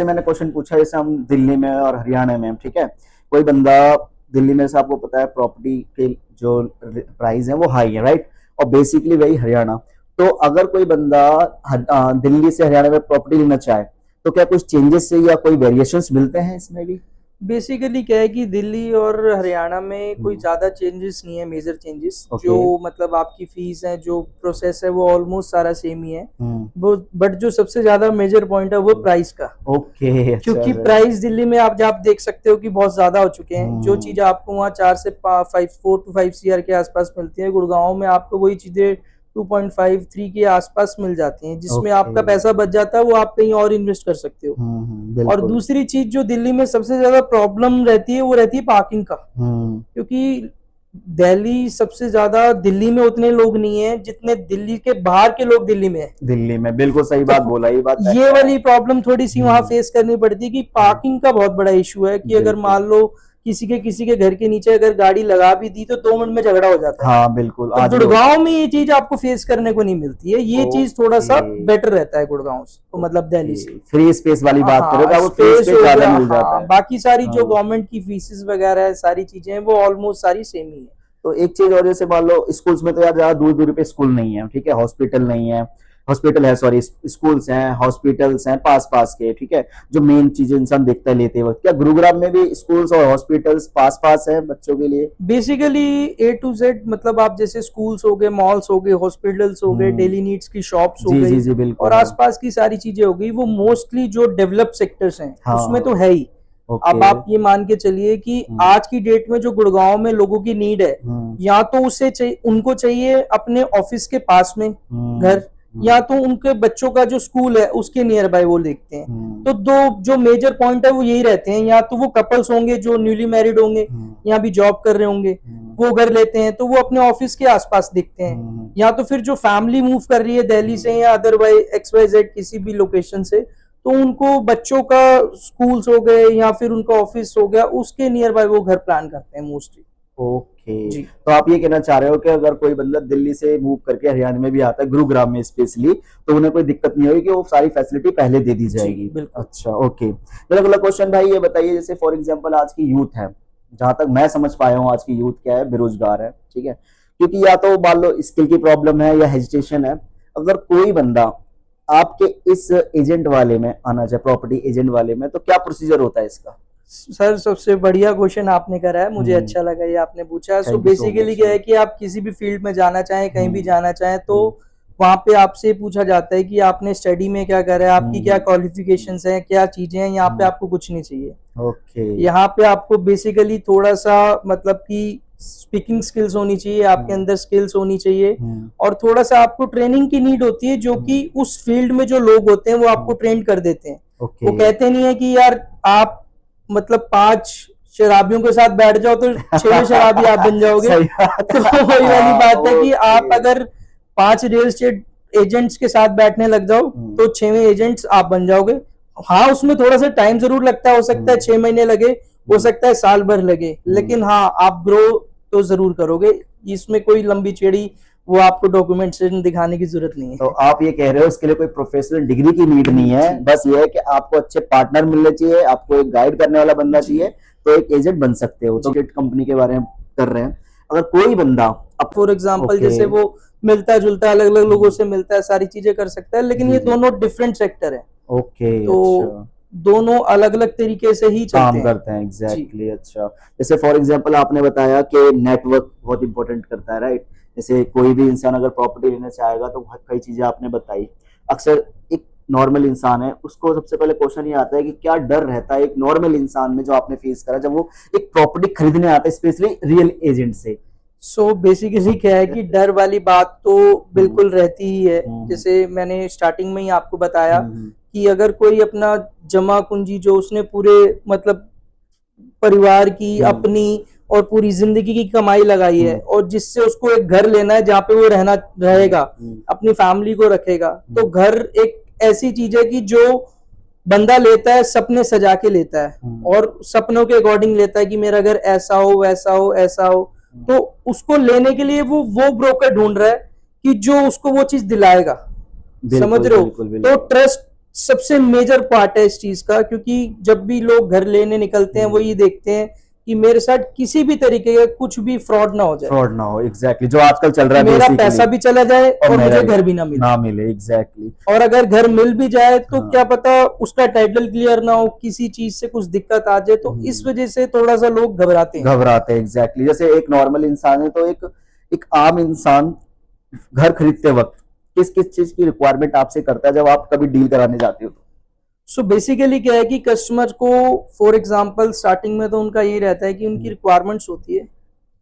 जैसे मैंने क्वेश्चन पूछा, जैसे हम दिल्ली में और हरियाणा में, ठीक है, कोई बंदा दिल्ली में से, आपको पता है प्रॉपर्टी के जो प्राइस है वो हाई है, राइट, और बेसिकली वही हरियाणा। तो अगर कोई बंदा दिल्ली से हरियाणा में प्रॉपर्टी लेना चाहे तो क्या कुछ चेंजेस से या कोई वेरिएशंस मिलते हैं इसमें भी? बेसिकली क्या है कि दिल्ली और हरियाणा में कोई ज्यादा चेंजेस नहीं है, मेजर चेंजेस। Okay. जो मतलब आपकी फीस है, जो प्रोसेस है, वो ऑलमोस्ट सारा सेम ही है। वो बट जो सबसे ज्यादा मेजर पॉइंट है वो प्राइस का। ओके, क्योंकि प्राइस दिल्ली में आप देख सकते हो कि बहुत ज्यादा हो चुके हैं। जो चीजें आपको वहाँ 4 से 4 to 5 CR के आसपास मिलती है, गुड़गांव में आपको वही चीजें 2.5 3 के आसपास मिल जाती हैं, जिसमें आपका पैसा बच जाता है, वो आप कहीं और इन्वेस्ट कर सकते हो। और दूसरी चीज जो दिल्ली में सबसे ज्यादा प्रॉब्लम रहती है वो रहती है पार्किंग का। क्योंकि दिल्ली सबसे ज्यादा, दिल्ली में उतने लोग नहीं है जितने दिल्ली के बाहर के लोग दिल्ली में है। दिल्ली में बिल्कुल सही बात बोला, ये बात ये वाली प्रॉब्लम थोड़ी सी वहां फेस करनी पड़ती है कि पार्किंग का बहुत बड़ा इशू है कि अगर मान लो किसी के घर के नीचे अगर गाड़ी लगा भी दी तो 2 मिनट में झगड़ा हो जाता है। हाँ बिल्कुल। तो गुड़गांव में ये चीज आपको फेस करने को नहीं मिलती है। ये चीज थोड़ा सा बेटर रहता है गुड़गांव से, तो मतलब दिल्ली से। फ्री स्पेस वाली बात करें तो स्पेस ज्यादा मिल जाता है। बाकी सारी जो गवर्नमेंट की फीसेस वगैरह है, सारी चीजें वो ऑलमोस्ट सारी सेम ही है। तो एक चीज और, जैसे मान लो स्कूल्स में तो यार ज्यादा दूर दूर पे स्कूल नहीं है, ठीक है, हॉस्पिटल नहीं है, हॉस्पिटल है सॉरी, स्कूल्स हैं, हॉस्पिटल्स हैं पास पास के, ठीक है, जो मेन चीजें इंसान देखता है लेते वक्त। क्या गुरुग्राम में भी स्कूल्स और हॉस्पिटल्स पास पास है बच्चों के लिए? बेसिकली A to Z, मतलब आप जैसे स्कूल्स हो गए, मॉल्स हो गए, हॉस्पिटल्स हो गए, डेली नीड्स की शॉप्स हो गई, और आसपास की सारी चीजें हो गई, वो मोस्टली जो डेवलप सेक्टर्स हैं उसमें तो है ही। अब आप ये मान के चलिए कि आज की डेट में जो गुड़गांव में लोगों की नीड है, या तो उनको चाहिए अपने ऑफिस के पास में घर, या तो उनके बच्चों का जो स्कूल है उसके नियर बाय वो देखते हैं। तो दो जो मेजर पॉइंट है वो यही रहते हैं, या तो वो कपल्स होंगे जो न्यूली मैरिड होंगे या भी जॉब कर रहे होंगे, वो घर लेते हैं तो वो अपने ऑफिस के आसपास देखते हैं, या तो फिर जो फैमिली मूव कर रही है दिल्ली से या अदरवाइज XYZ किसी भी लोकेशन से, तो उनको बच्चों का स्कूल्स हो गए या फिर उनका ऑफिस हो गया, उसके नियर बाय वो घर प्लान करते हैं मोस्टली। ओके, तो आप ये कहना चाह रहे हो कि अगर कोई बंदा दिल्ली से मूव करके हरियाणा में भी आता है, गुरुग्राम में स्पेशली, तो उन्हें कोई दिक्कत नहीं होगी कि वो सारी फैसिलिटी पहले दे दी जाएगी? अच्छा, ओके। मेरा अगला क्वेश्चन भाई ये बताइए, जैसे फॉर एग्जांपल आज की यूथ है, जहां तक मैं समझ पाया हूँ आज की यूथ क्या है, बेरोजगार है, ठीक है, क्योंकि या तो मान लो स्किल की प्रॉब्लम है या हेजिटेशन है। अगर कोई बंदा आपके इस एजेंट वाले में आना चाहे, प्रॉपर्टी एजेंट वाले में, तो क्या प्रोसीजर होता है इसका? सर सबसे बढ़िया क्वेश्चन आपने करा है, मुझे अच्छा लगा ये आपने पूछा। सो बेसिकली क्या है कि आप किसी भी फील्ड में जाना चाहें, कहीं भी जाना चाहें, तो वहां पे आपसे पूछा जाता है कि आपने स्टडी में क्या करा है, आपकी क्या क्वालिफिकेशंस हैं, क्या चीजें हैं। यहाँ पे आपको कुछ नहीं चाहिए। ओके, यहाँ पे आपको बेसिकली थोड़ा सा मतलब कि स्पीकिंग स्किल्स होनी चाहिए, आपके अंदर स्किल्स होनी चाहिए, और थोड़ा सा आपको ट्रेनिंग की नीड होती है, जो कि उस फील्ड में जो लोग होते हैं वो आपको ट्रेन कर देते हैं। वो कहते नहीं है कि यार आप मतलब 5 शराबियों के साथ बैठ जाओ तो 6वें शराबी आप बन जाओगे। तो वही वाली बात है कि आप अगर 5 रियल एस्टेट एजेंट्स के साथ बैठने लग जाओ तो 6वें एजेंट्स आप बन जाओगे। हाँ, उसमें थोड़ा सा टाइम जरूर लगता है, हो सकता है 6 महीने लगे, हो सकता है साल भर लगे, लेकिन हाँ आप ग्रो तो जरूर करोगे। इसमें कोई लंबी चेड़ी वो आपको डॉक्यूमेंटेशन दिखाने की जरूरत नहीं है। तो आप ये कह रहे हो इसके लिए कोई प्रोफेशनल डिग्री की नीड नहीं है, बस ये है कि आपको अच्छे पार्टनर मिलने चाहिए, आपको एक गाइड करने वाला बंदा चाहिए, तो एक एजेंट बन सकते हो। तो कंपनी के बारे में कर रहे हैं, अगर कोई बंदा अब फॉर एग्जांपल जैसे वो मिलता जुलता है, अलग अलग लोगों से मिलता है, सारी चीजें कर सकता है, लेकिन ये दोनों डिफरेंट सेक्टर है। ओके, तो दोनों अलग अलग तरीके से ही काम करते हैं। एग्जैक्टली। अच्छा, जैसे फॉर एग्जांपल आपने बताया कि नेटवर्क बहुत इंपॉर्टेंट करता है, राइट? जैसे कोई भी इंसान अगर प्रॉपर्टी लेना चाहेगा तो कई चीजें आपने बताई। अक्सर एक नॉर्मल इंसान है, उसको सबसे पहले क्वेश्चन ये आता है कि क्या डर रहता है एक नॉर्मल इंसान में, जो आपने फेस करा जब वो एक प्रॉपर्टी खरीदने आता है, स्पेशली रियल एजेंट से? सो बेसिकली क्या है कि डर वाली बात तो बिल्कुल रहती ही है। जैसे मैंने स्टार्टिंग में ही आपको बताया कि अगर कोई अपना जमा पूंजी जो उसने पूरे मतलब परिवार की, अपनी और पूरी जिंदगी की कमाई लगाई है, और जिससे उसको एक घर लेना है जहाँ पे वो रहेगा, अपनी फैमिली को रखेगा, तो घर एक ऐसी चीज है कि जो बंदा लेता है सपने सजा के लेता है, और सपनों के अकॉर्डिंग लेता है कि मेरा घर ऐसा हो, वैसा हो, ऐसा हो। तो उसको लेने के लिए वो ब्रोकर ढूंढ रहा है कि जो उसको वो चीज दिलाएगा। समझ रहे हो? तो ट्रस्ट सबसे मेजर पार्ट है इस चीज का, क्योंकि जब भी लोग घर लेने निकलते हैं वो ये देखते हैं कि मेरे साथ किसी भी तरीके का कुछ भी फ्रॉड ना हो जाए, फ्रॉड ना हो, एग्जैक्टली जो आजकल चल रहा है, मेरा पैसा भी चला जाए और मुझे घर भी ना मिले, एग्जैक्टली। और अगर घर मिल भी जाए तो क्या पता उसका टाइटल क्लियर ना हो, किसी चीज से कुछ दिक्कत आ जाए, तो इस वजह से थोड़ा सा लोग घबराते हैं। एग्जैक्टली। जैसे एक नॉर्मल इंसान है तो एक आम इंसान घर खरीदते वक्त किस किस चीज की रिक्वायरमेंट आपसे करता है जब आप कभी डील कराने जाते हो? सो बेसिकली क्या है कि कस्टमर को फॉर एग्जांपल स्टार्टिंग में तो उनका ये रहता है कि उनकी रिक्वायरमेंट्स होती है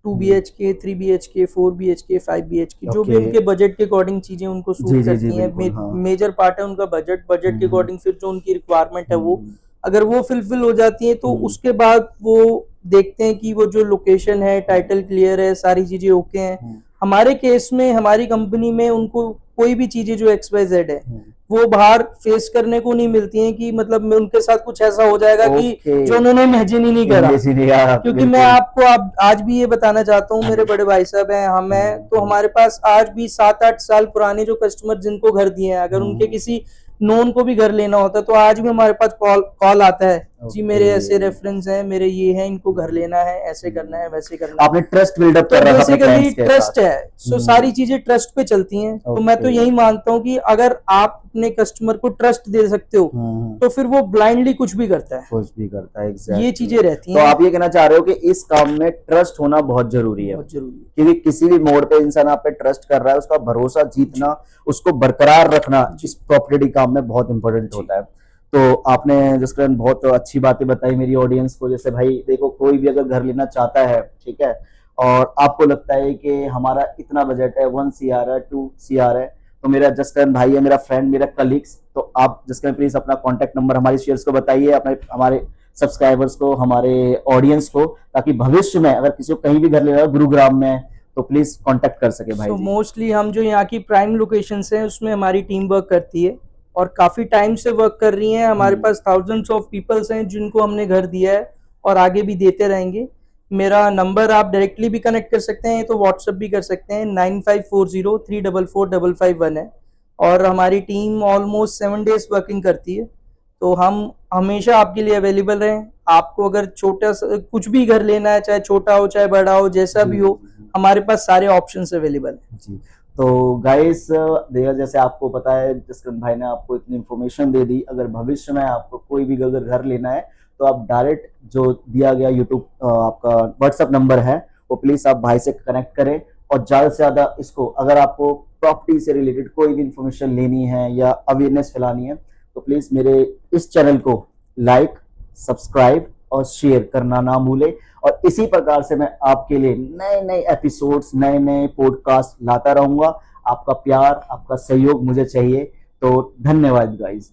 2 BHK, 3 BHK, 4 BHK, 5 BHK, जो भी उनके बजट के अकॉर्डिंग चीजें उनको सूट करती हैं। मेजर पार्ट है उनका बजट के अकॉर्डिंग फिर जो उनकी रिक्वायरमेंट है वो अगर वो फुलफिल हो जाती है तो उसके बाद वो देखते हैं कि वो जो लोकेशन है, टाइटल क्लियर है, सारी चीजें ओके हैं। हमारे केस में, हमारी कंपनी में उनको कोई भी चीजें जो XYZ है वो बाहर फेस करने को नहीं मिलती हैं कि मतलब मैं उनके साथ कुछ ऐसा हो जाएगा कि जो उन्होंने इमेजिन ही नहीं करा। क्योंकि मैं आपको आज भी ये बताना चाहता हूँ, मेरे बड़े भाई साहब हैं, हम हैं, तो हमारे पास आज भी 7-8 साल पुराने जो कस्टमर जिनको घर दिए हैं, अगर उनके किसी नोन को भी घर लेना होता है तो आज भी हमारे पास कॉल आता है, जी मेरे ऐसे रेफरेंस हैं, मेरे ये हैं, इनको घर लेना है, ऐसे करना है, वैसे करना है। आपने ट्रस्ट बिल्डअप कर रखा है, बेसिकली ट्रस्ट है। सो सारी चीजें ट्रस्ट पे चलती हैं। तो मैं तो यही मानता हूँ कि अगर आप अपने कस्टमर को ट्रस्ट दे सकते हो तो फिर वो ब्लाइंडली कुछ भी करता है। exactly. ये चीजें रहती हैं। तो आप ये कहना चाह रहे हो कि इस काम में ट्रस्ट होना बहुत जरूरी है, क्योंकि किसी भी मोड़ पे इंसान आप पे ट्रस्ट कर रहा है, उसका भरोसा जीतना, उसको बरकरार रखना इस प्रॉपर्टी काम में बहुत इंपॉर्टेंट होता है। तो आपने जिसका बहुत अच्छी बातें बताई मेरी ऑडियंस को। जैसे भाई देखो, कोई भी अगर घर लेना चाहता है, ठीक है, और आपको लगता है कि हमारा इतना बजट है, 1 CR है, 2 CR है, तो मेरा जसकरण भाई है, मेरा फ्रेंड, मेरा कलीग्स, तो आप जसकरण प्लीज अपना कॉन्टेक्ट नंबर हमारे शेयर्स को बताइए, अपने हमारे सब्सक्राइबर्स को, हमारे ऑडियंस को, ताकि भविष्य में अगर किसी को कहीं भी घर लेना हो गुरुग्राम में तो प्लीज कांटेक्ट कर सके भाई। मोस्टली हम जो यहाँ की प्राइम लोकेशंस हैं उसमें हमारी टीम वर्क करती है और काफी टाइम से वर्क कर रही है। हमारे पास थाउजेंड्स ऑफ पीपल्स हैं जिनको हमने घर दिया है और आगे भी देते रहेंगे। मेरा नंबर आप डायरेक्टली भी कनेक्ट कर सकते हैं, तो व्हाट्सएप भी कर सकते हैं, 9540344551 है। और हमारी टीम ऑलमोस्ट 7 डेज वर्किंग करती है, तो हम हमेशा आपके लिए अवेलेबल रहें। आपको अगर छोटा कुछ भी घर लेना है, चाहे छोटा हो चाहे बड़ा हो, जैसा भी हो, हमारे पास सारे ऑप्शंस अवेलेबल हैं जी। तो गाइस देखा, जैसे आपको पता है जसकरण भाई ने आपको इतनी इन्फॉर्मेशन दे दी। अगर भविष्य में आपको कोई भी अगर घर लेना है तो आप डायरेक्ट जो दिया गया यूट्यूब आपका व्हाट्सएप नंबर है वो प्लीज आप भाई से कनेक्ट करें, और ज्यादा से ज्यादा इसको, अगर आपको प्रॉपर्टी से रिलेटेड कोई भी इंफॉर्मेशन लेनी है या अवेयरनेस फैलानी है तो प्लीज मेरे इस चैनल को लाइक, सब्सक्राइब और शेयर करना ना भूले। और इसी प्रकार से मैं आपके लिए नए नए एपिसोड्स, नए नए पॉडकास्ट लाता रहूंगा। आपका प्यार, आपका सहयोग मुझे चाहिए। तो धन्यवाद गाइज।